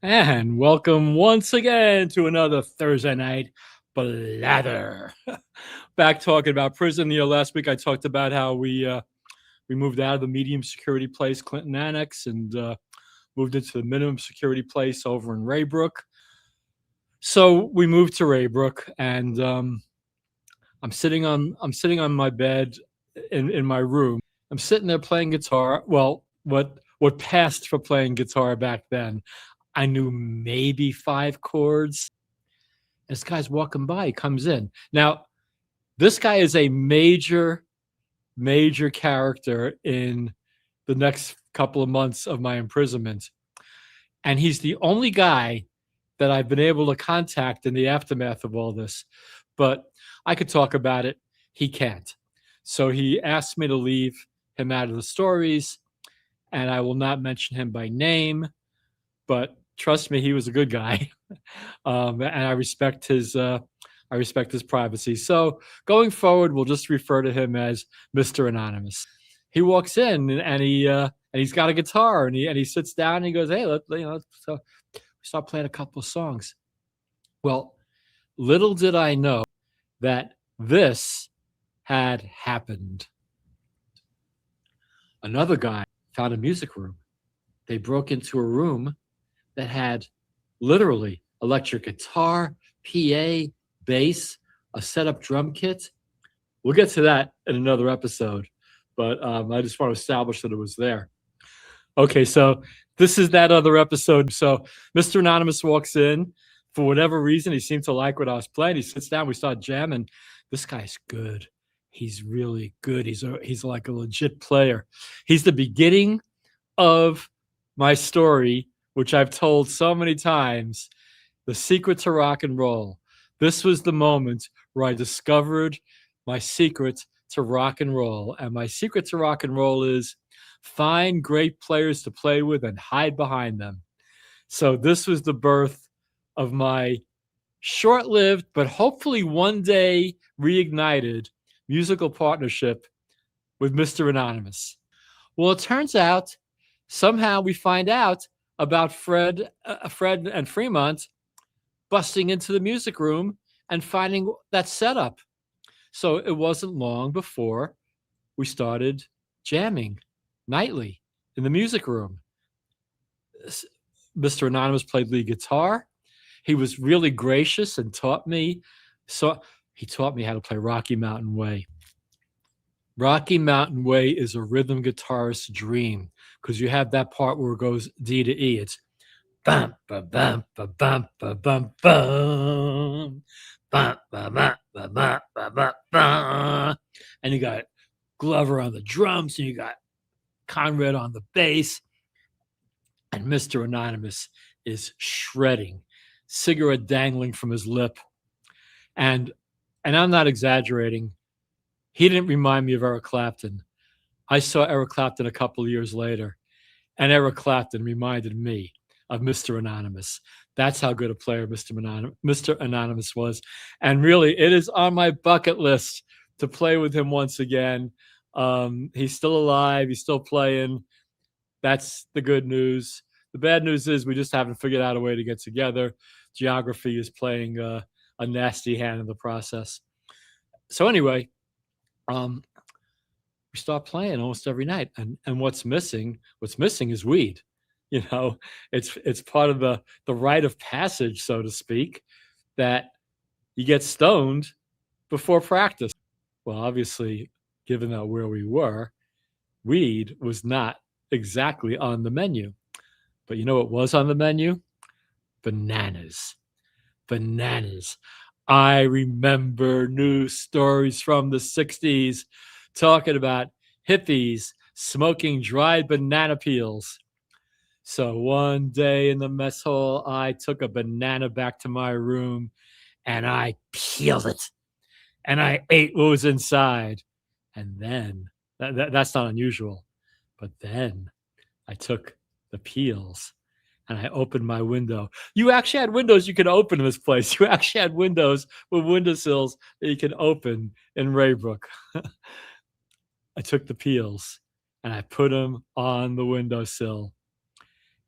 And welcome once again to another Thursday night Blather. Back talking about prison. Last week I talked about how we moved out of the medium security place, Clinton Annex, and moved into the minimum security place over in Raybrook. So we moved to Raybrook, and I'm sitting on my bed in my room. I'm sitting there playing guitar. Well, what passed for playing guitar back then. I knew maybe 5 chords. This guy's walking by. He comes in. Now, this guy is a major, major character in the next couple of months of my imprisonment. And he's the only guy that I've been able to contact in the aftermath of all this. But I could talk about it. He can't. So he asked me to leave him out of the stories, and I will not mention him by name, but trust me, he was a good guy. And I respect his privacy. So going forward, we'll just refer to him as Mr. Anonymous. He walks in and he's got a guitar and he sits down and he goes, "Hey, so we start playing a couple of songs." Well, little did I know that this had happened. Another guy found a music room. They broke into a room that had literally electric guitar, PA, bass, a set-up drum kit. We'll get to that in another episode, but I just want to establish that it was there. Okay, so this is that other episode. So Mr. Anonymous walks in. For whatever reason, he seemed to like what I was playing. He sits down. We start jamming. This guy's good. He's really good. He's like a legit player. He's the beginning of my story, which I've told so many times, the secret to rock and roll. This was the moment where I discovered my secret to rock and roll. And my secret to rock and roll is find great players to play with and hide behind them. So this was the birth of my short-lived, but hopefully one day reignited musical partnership with Mr. Anonymous. Well, it turns out somehow we find out about Fred and Fremont busting into the music room and finding that setup. So it wasn't long before we started jamming nightly in the music room. Mr. Anonymous played lead guitar. He was really gracious and taught me. So he taught me how to play Rocky Mountain Way. Rocky Mountain Way is a rhythm guitarist's dream because you have that part where it goes D to E. It's bum ba bum ba bum ba bum bum bum ba ba ba ba ba ba ba, and you got Glover on the drums and you got Conrad on the bass, and Mr. Anonymous is shredding, cigarette dangling from his lip, and I'm not exaggerating. He didn't remind me of Eric Clapton. I saw Eric Clapton a couple of years later, and Eric Clapton reminded me of Mr. Anonymous. That's how good a player Mr. Anonymous was. And really, it is on my bucket list to play with him once again. He's still alive. He's still playing. That's the good news. The bad news is we just haven't figured out a way to get together. Geography is playing a nasty hand in the process. So anyway, we start playing almost every night, and what's missing is weed. It's part of the rite of passage, so to speak, that you get stoned before practice. Well, obviously, given that where we were, weed was not exactly on the menu. But you know what was on the menu? Bananas. I remember news stories from the 60s talking about hippies smoking dried banana peels. So one day in the mess hall, I took a banana back to my room and I peeled it and I ate what was inside. And then, that's not unusual, but then I took the peels and I opened my window. You actually had windows you could open in this place. You actually had windows with windowsills that you could open in Raybrook. I took the peels and I put them on the windowsill.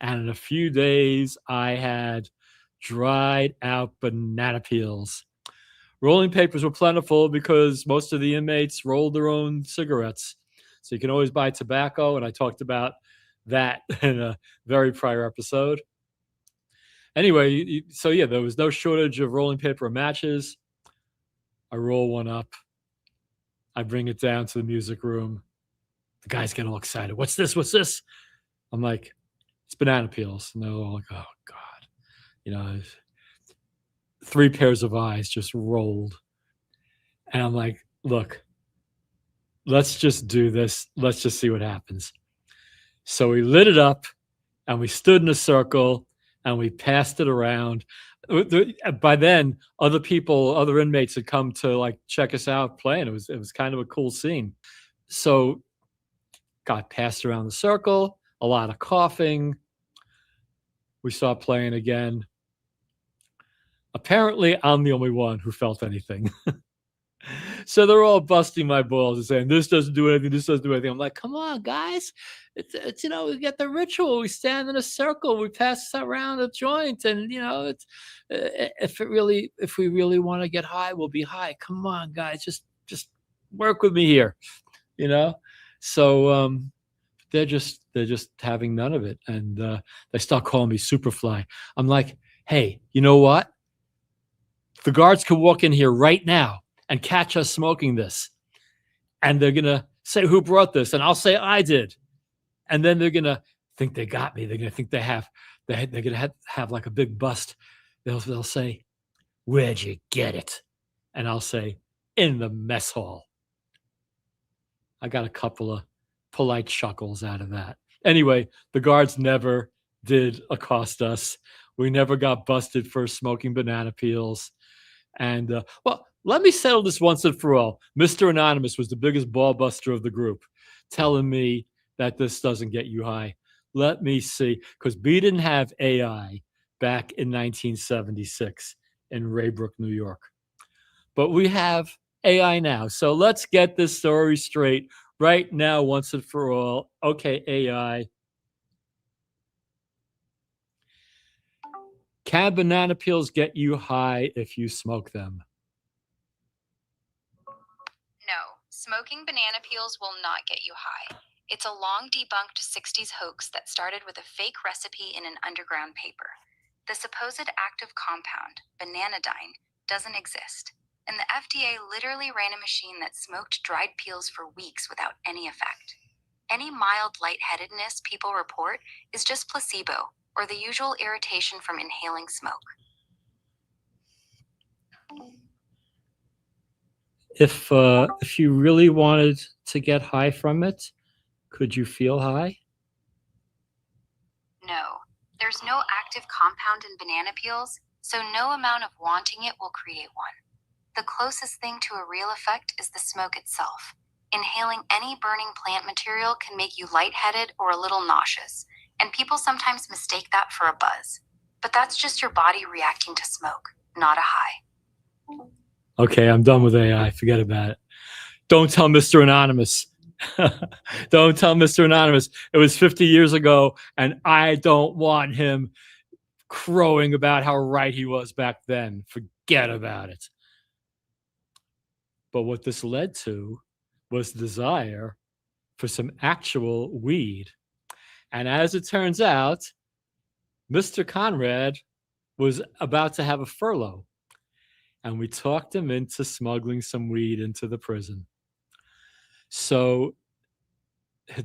And in a few days, I had dried out banana peels. Rolling papers were plentiful because most of the inmates rolled their own cigarettes. So you can always buy tobacco. And I talked about that in a very prior episode. Anyway, so yeah, there was no shortage of rolling paper and matches. I roll one up. I bring it down to the music room. The guys get all excited. What's this? What's this? I'm like, it's banana peels. And they're all like, oh, God. You know, 3 pairs of eyes just rolled. And I'm like, look, let's just do this. Let's just see what happens. So we lit it up and we stood in a circle and we passed it around. By then, other inmates had come to like check us out playing. It was kind of a cool scene. So got passed around the circle, a lot of coughing. We saw playing again. Apparently, I'm the only one who felt anything. So they're all busting my balls and saying, this doesn't do anything, this doesn't do anything. I'm like, come on, guys. It's we get the ritual. We stand in a circle. We pass around a joint. And, it's if we really want to get high, we'll be high. Come on, guys. Just work with me here, So they're just having none of it. And they start calling me Superfly. I'm like, hey, you know what? The guards could walk in here right now and catch us smoking this. And they're going to say, who brought this? And I'll say, I did. And then they're going to think they got me. They're going to think they're going to have like a big bust. They'll say, where'd you get it? And I'll say, in the mess hall. I got a couple of polite chuckles out of that. Anyway, the guards never did accost us. We never got busted for smoking banana peels. And, let me settle this once and for all. Mr. Anonymous was the biggest ball buster of the group, telling me that this doesn't get you high. Let me see, because we didn't have AI back in 1976 in Raybrook, New York. But we have AI now. So let's get this story straight right now, once and for all. Okay, AI. Can banana peels get you high if you smoke them? No, smoking banana peels will not get you high. It's a long debunked 60s hoax that started with a fake recipe in an underground paper. The supposed active compound, bananidine, doesn't exist. And the FDA literally ran a machine that smoked dried peels for weeks without any effect. Any mild lightheadedness people report is just placebo or the usual irritation from inhaling smoke. If you really wanted to get high from it, could you feel high? No, there's no active compound in banana peels, so no amount of wanting it will create one. The closest thing to a real effect is the smoke itself. Inhaling any burning plant material can make you lightheaded or a little nauseous, and people sometimes mistake that for a buzz. But that's just your body reacting to smoke, not a high. Okay, I'm done with AI. Forget about it. Don't tell Mr. Anonymous. Don't tell Mr. Anonymous. It was 50 years ago, and I don't want him crowing about how right he was back then. Forget about it. But what this led to was the desire for some actual weed. And as it turns out, Mr. Conrad was about to have a furlough. And we talked him into smuggling some weed into the prison. So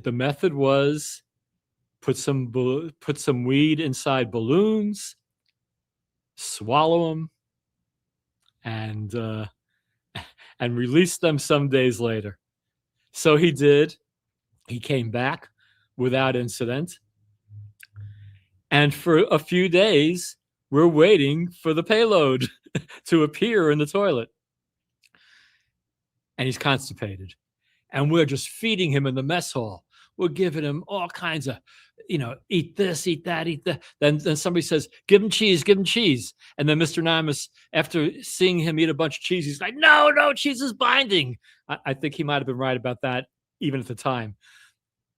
the method was put some weed inside balloons, swallow them, and release them some days later. So he did. He came back without incident. And for a few days, we're waiting for the payload to appear in the toilet. And he's constipated. And we're just feeding him in the mess hall. We're giving him all kinds of, eat this, eat that, eat that. Then somebody says, give him cheese, give him cheese. And then Mr. Anonymous, after seeing him eat a bunch of cheese, he's like, no, cheese is binding. I think he might have been right about that even at the time.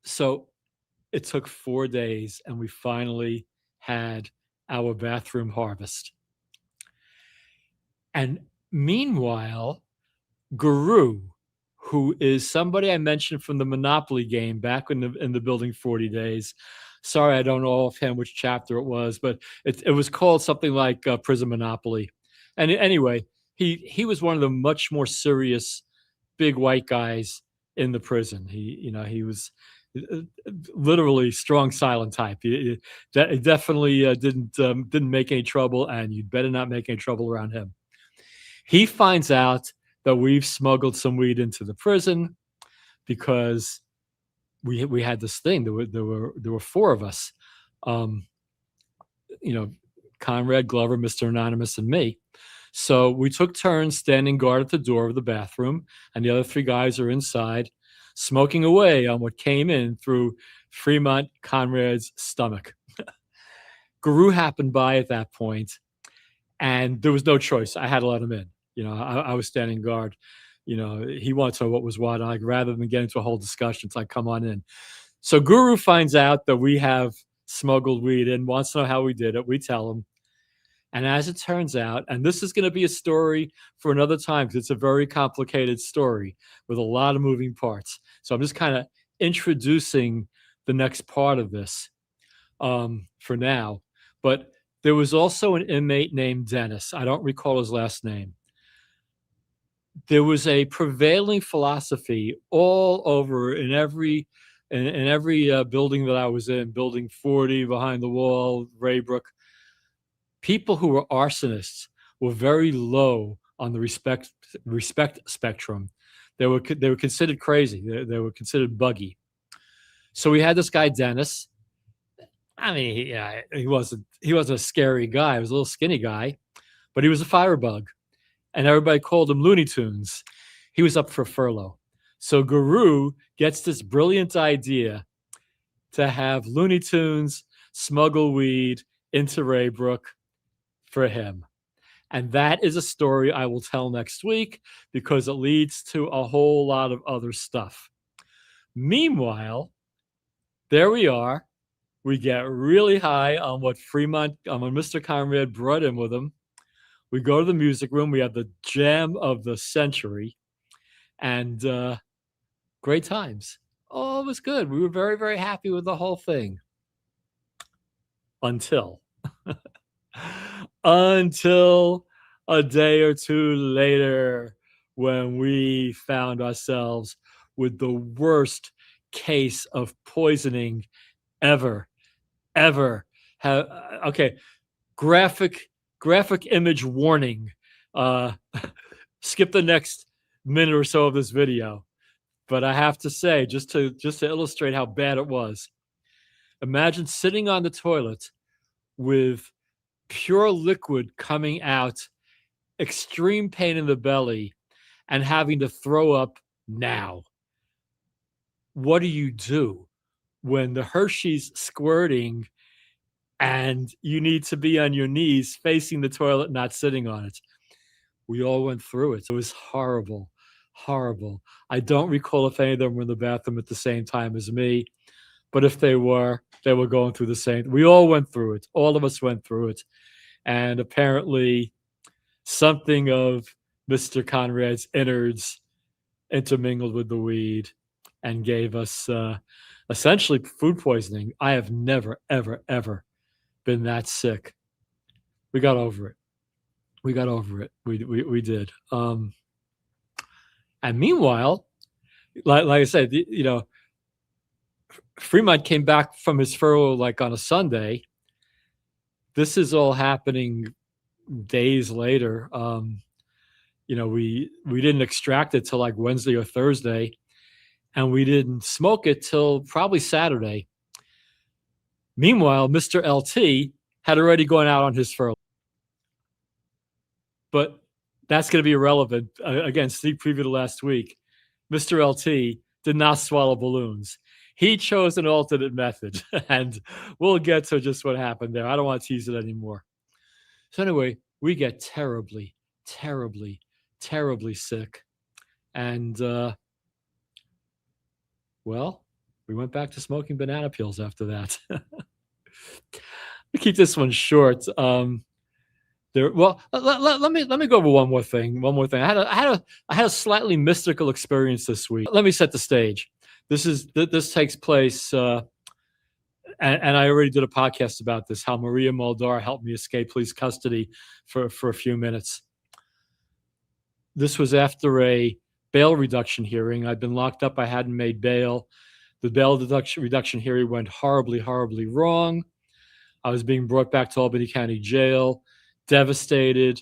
So It took 4 days, and we finally had our bathroom harvest. And meanwhile, Guru, who is somebody I mentioned from the Monopoly game back in the Building 40 days. Sorry, I don't know offhand which chapter it was, but it was called something like Prison Monopoly. And anyway, he was one of the much more serious big white guys in the prison. He was literally strong silent type. He definitely didn't make any trouble, and you'd better not make any trouble around him. He finds out that we've smuggled some weed into the prison because we had this thing. There were 4 of us, Conrad, Glover, Mr. Anonymous, and me. So we took turns standing guard at the door of the bathroom, and the other 3 guys are inside, smoking away on what came in through Fremont Conrad's stomach. Guru happened by at that point, and there was no choice. I had to let him in. I was standing guard. He wanted to know what was what. Rather than get into a whole discussion, it's like, come on in. So Guru finds out that we have smuggled weed in, wants to know how we did it. We tell him. And as it turns out, and this is going to be a story for another time because it's a very complicated story with a lot of moving parts. So I'm just kind of introducing the next part of this for now. But there was also an inmate named Dennis. I don't recall his last name. There was a prevailing philosophy all over in every building that I was in, Building 40, behind the wall, Raybrook. People who were arsonists were very low on the respect spectrum. They were considered crazy. They were considered buggy. So we had this guy Dennis. I mean, he wasn't a scary guy. He was a little skinny guy, but he was a firebug, and everybody called him Looney Tunes. He was up for furlough. So Guru gets this brilliant idea to have Looney Tunes smuggle weed into Raybrook for him. And that is a story I will tell next week because it leads to a whole lot of other stuff. Meanwhile, there we are. We get really high on what Mr. Conrad brought in with him. We go to the music room. We have the jam of the century and great times. Oh, it was good. We were very, very happy with the whole thing until a day or 2 later when we found ourselves with the worst case of poisoning ever. Okay, graphic image warning. Skip the next minute or so of this video. But I have to say, just to illustrate how bad it was, imagine sitting on the toilet with pure liquid coming out, extreme pain in the belly, and having to throw up now. What do you do when the Hershey's squirting and you need to be on your knees facing the toilet, not sitting on it? We all went through it. It was horrible. I don't recall if any of them were in the bathroom at the same time as me, but if they were going through the same. We all went through it. All of us went through it. And apparently something of Mr. Conrad's innards intermingled with the weed and gave us essentially food poisoning. I have never, ever been that sick. We got over it. We did. And meanwhile, like I said, Fremont came back from his furlough like on a Sunday. This is all happening days later. We didn't extract it till like Wednesday or Thursday, and we didn't smoke it till probably Saturday. Meanwhile, Mr. LT had already gone out on his furlough. But that's going to be irrelevant. Again, sneak preview to last week. Mr. LT did not swallow balloons. He chose an alternate method, and we'll get to just what happened there. I don't want to tease it anymore. So anyway, we get terribly sick. And, we we went back to smoking banana peels after that. Keep this one short. Well, let me go over one more thing. I had a slightly mystical experience this week. Let me set the stage. This takes place, and I already did a podcast about this. How Maria Muldaur helped me escape police custody for a few minutes. This was after a bail reduction hearing. I'd been locked up. I hadn't made bail. The bail reduction hearing went horribly, horribly wrong. I was being brought back to Albany County Jail, devastated,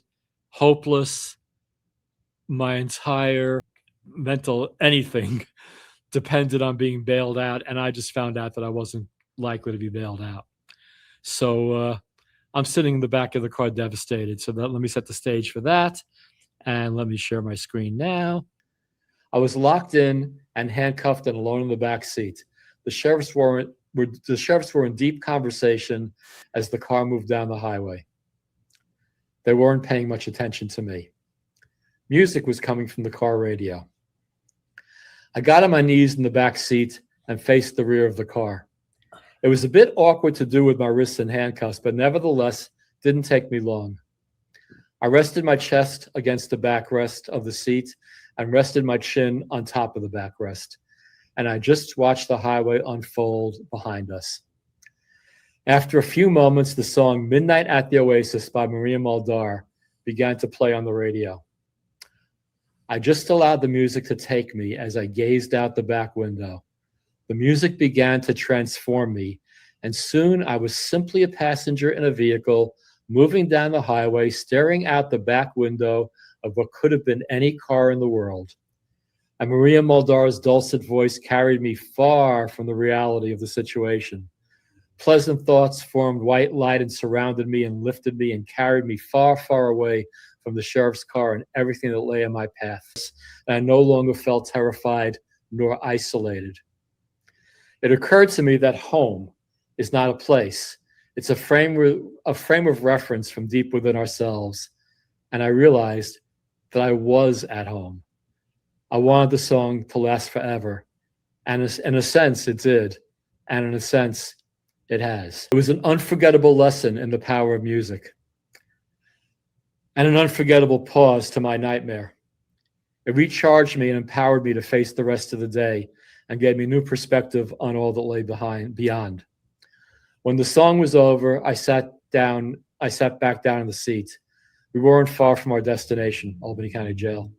hopeless. My entire mental anything depended on being bailed out, and I just found out that I wasn't likely to be bailed out. So I'm sitting in the back of the car devastated. So let me set the stage for that, and let me share my screen now. I was locked in and handcuffed and alone in the back seat. The sheriffs were in deep conversation as the car moved down the highway. They weren't paying much attention to me. Music was coming from the car radio. I got on my knees in the back seat and faced the rear of the car. It was a bit awkward to do with my wrists in handcuffs, but nevertheless, didn't take me long. I rested my chest against the backrest of the seat and rested my chin on top of the backrest. And I just watched the highway unfold behind us. After a few moments, the song Midnight at the Oasis by Maria Muldaur began to play on the radio. I just allowed the music to take me as I gazed out the back window. The music began to transform me, and soon I was simply a passenger in a vehicle moving down the highway, staring out the back window of what could have been any car in the world. And Maria Muldaur's dulcet voice carried me far from the reality of the situation. Pleasant thoughts formed white light and surrounded me and lifted me and carried me far, far away from the sheriff's car and everything that lay in my path. And I no longer felt terrified nor isolated. It occurred to me that home is not a place. It's a frame of reference from deep within ourselves. And I realized that I was at home. I wanted the song to last forever. And in a sense, it did. And in a sense, it has. It was an unforgettable lesson in the power of music. And an unforgettable pause to my nightmare. It recharged me and empowered me to face the rest of the day and gave me new perspective on all that lay beyond. When the song was over, I sat back down in the seat. We weren't far from our destination, Albany County Jail.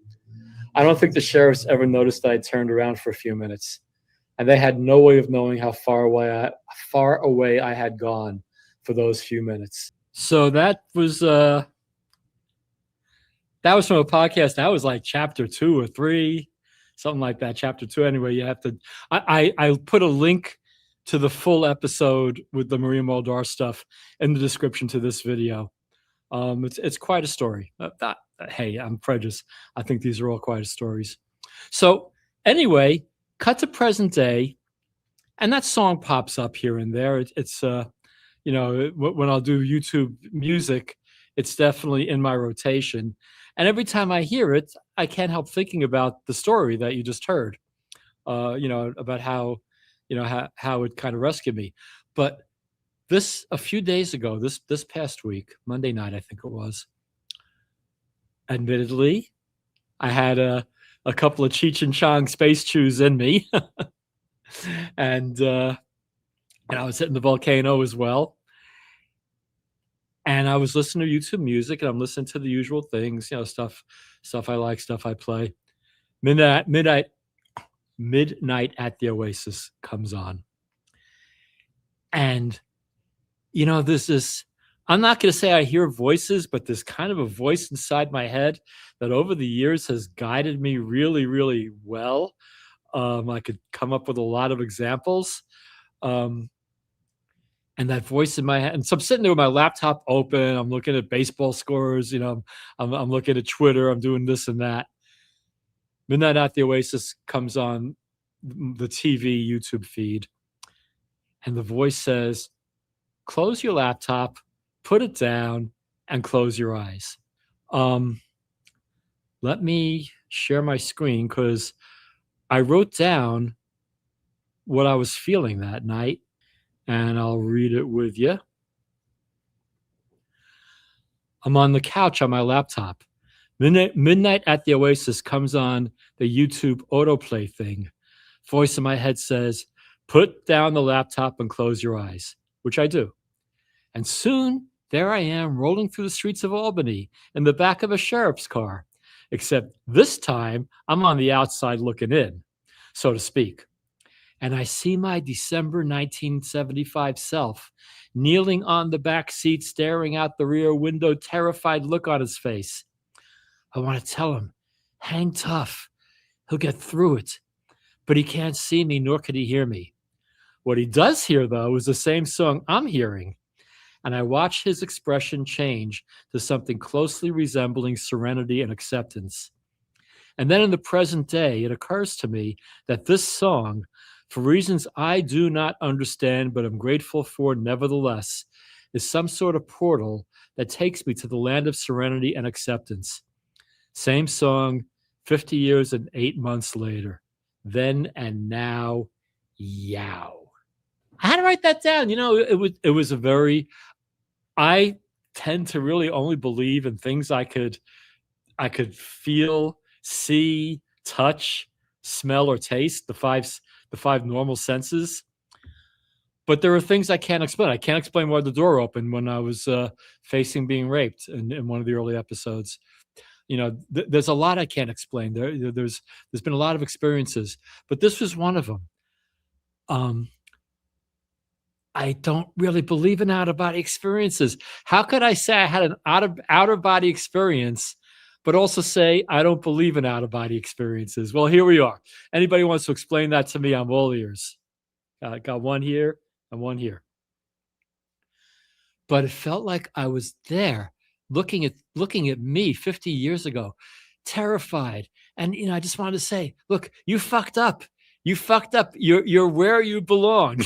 I don't think the sheriffs ever noticed that I turned around for a few minutes, and they had no way of knowing how far away I had gone for those few minutes. So that was from a podcast. That was like chapter 2 or 3, something like that. Chapter 2. Anyway, you have to. I put a link to the full episode with the Maria Muldaur stuff in the description to this video. It's quite a story. Hey, I'm prejudiced. I think these are all quite stories. So anyway, cut to present day, and that song pops up here and there. It's when I'll do YouTube music, it's definitely in my rotation. And every time I hear it, I can't help thinking about the story that you just heard. About how it kind of rescued me. But a few days ago, this past week, Monday night, I think it was, admittedly, I had a couple of Cheech and Chong space chews in me. and I was hitting the volcano as well. And I was listening to YouTube music, and I'm listening to the usual things, stuff I like, stuff I play. Midnight at the Oasis comes on. And, there's this, I'm not going to say I hear voices, but there's kind of a voice inside my head that over the years has guided me really, really well. I could come up with a lot of examples. And that voice in my head. And so I'm sitting there with my laptop open. I'm looking at baseball scores. I'm looking at Twitter. I'm doing this and that. Midnight at the Oasis comes on the TV YouTube feed. And the voice says, close your laptop, put it down, and close your eyes. Let me share my screen because I wrote down what I was feeling that night, and I'll read it with you. I'm on the couch on my laptop. Midnight at the Oasis comes on the YouTube autoplay thing. Voice in my head says, put down the laptop and close your eyes, which I do. And soon, there I am rolling through the streets of Albany in the back of a sheriff's car. Except this time, I'm on the outside looking in, so to speak. And I see my December 1975 self kneeling on the back seat, staring out the rear window, terrified look on his face. I want to tell him, hang tough. He'll get through it. But he can't see me, nor can he hear me. What he does hear, though, is the same song I'm hearing. And I watch his expression change to something closely resembling serenity and acceptance. And then in the present day, it occurs to me that this song, for reasons I do not understand but am grateful for nevertheless, is some sort of portal that takes me to the land of serenity and acceptance. Same song, 50 years and 8 months later. Then and now, yow. I had to write that down. You know, it was a very, I tend to really only believe in things I could feel, see, touch, smell, or taste, the five normal senses. But there are things I can't explain. I can't explain why the door opened when I was facing being raped in one of the early episodes. You know, there's a lot I can't explain. There's been a lot of experiences, but this was one of them. I don't really believe in out-of-body experiences. How could I say I had an out-of-body experience, but also say I don't believe in out-of-body experiences? Well, here we are. Anybody wants to explain that to me, I'm all ears. Got one here and one here. But it felt like I was there looking at me 50 years ago, terrified. And I just wanted to say, look, you fucked up. You fucked up. You're where you belong.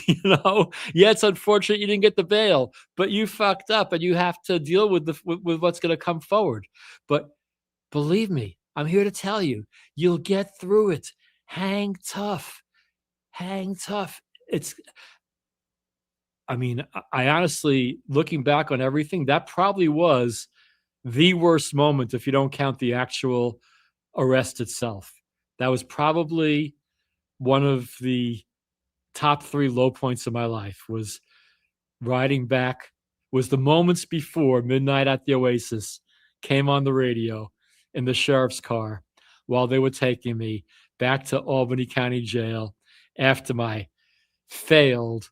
Yeah, it's unfortunate you didn't get the bail, but you fucked up, and you have to deal with with what's going to come forward. But believe me, I'm here to tell you, you'll get through it. Hang tough. Hang tough. I honestly, looking back on everything, that probably was the worst moment if you don't count the actual arrest itself. That was probably one of the top 3 low points of my life, was riding back, was the moments before Midnight at the Oasis came on the radio in the sheriff's car while they were taking me back to Albany County Jail after my failed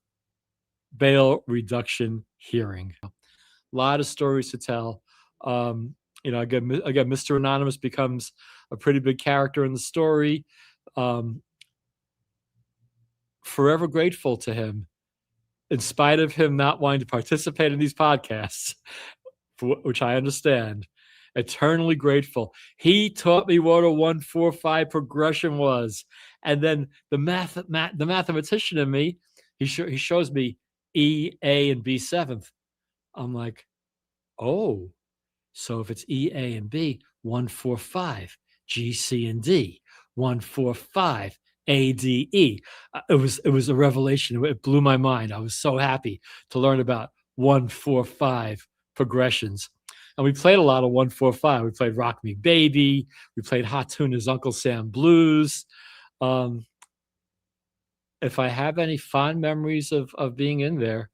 bail reduction hearing. A lot of stories to tell. Again, Mr. Anonymous becomes a pretty big character in the story. Forever grateful to him, in spite of him not wanting to participate in these podcasts, which I understand. Eternally grateful. He taught me what a 1-4-5 progression was, and then the mathematician in me, he shows me E, A, and B seventh. I'm like, oh, so if it's E, A, and B, 1-4-5, G, C, and D, 1-4-5, A, D, E. It was a revelation. It blew my mind. I was so happy to learn about 1-4-5 progressions. And we played a lot of 1-4-5. We played Rock Me Baby. We played Hot Tuna's Uncle Sam Blues. If I have any fond memories of being in there,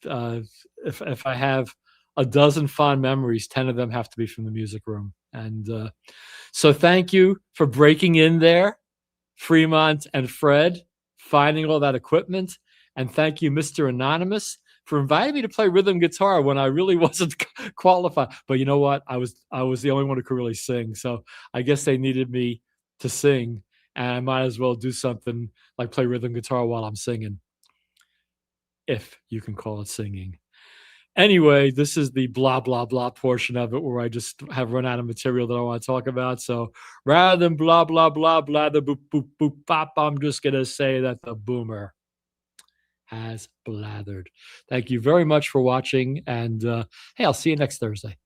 if I have a dozen fond memories, 10 of them have to be from the music room. And so thank you for breaking in there, Fremont and Fred, finding all that equipment. And thank you, Mr. Anonymous, for inviting me to play rhythm guitar when I really wasn't qualified. But you know what? I was the only one who could really sing. So I guess they needed me to sing, and I might as well do something like play rhythm guitar while I'm singing, if you can call it singing. Anyway, this is the blah, blah, blah portion of it where I just have run out of material that I want to talk about. So rather than blah, blah, blah, blah, the boop, boop, boop, bop, I'm just going to say that the boomer has blathered. Thank you very much for watching. And hey, I'll see you next Thursday.